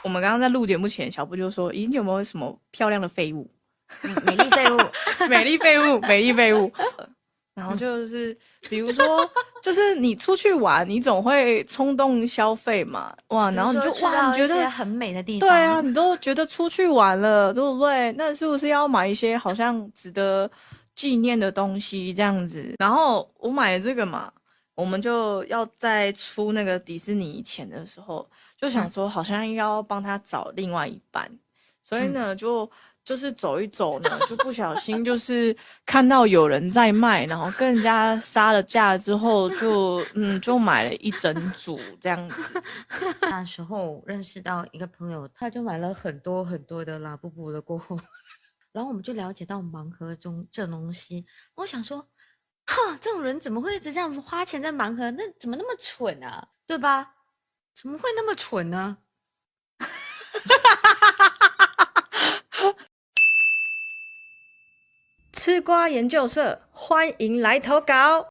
我们刚刚在录节目前，小布就说：咦，你有没有什么漂亮的废物？美丽废物。美丽废物，美丽废物。然后就是比如说，就是你出去玩，你总会冲动消费嘛，哇，然后你就比如说哇，你觉得去到一些很美的地对啊，方。你都觉得出去玩了，对不对？那是不是要买一些好像值得纪念的东西这样子？然后我买了这个嘛，我们就要在出那个迪士尼钱的时候，就想说好像要帮他找另外一半，所以呢就是走一走呢，就不小心就是看到有人在卖，然后跟人家杀了价之后就买了一整组这样子。那时候认识到一个朋友，他就买了很多很多的拉布布的过后，然后我们就了解到盲盒中这东西。我想说，哈，这种人怎么会一直这样花钱在盲盒？那怎么那么蠢啊？对吧？怎么会那么蠢呢？吃瓜研究社，欢迎来投稿。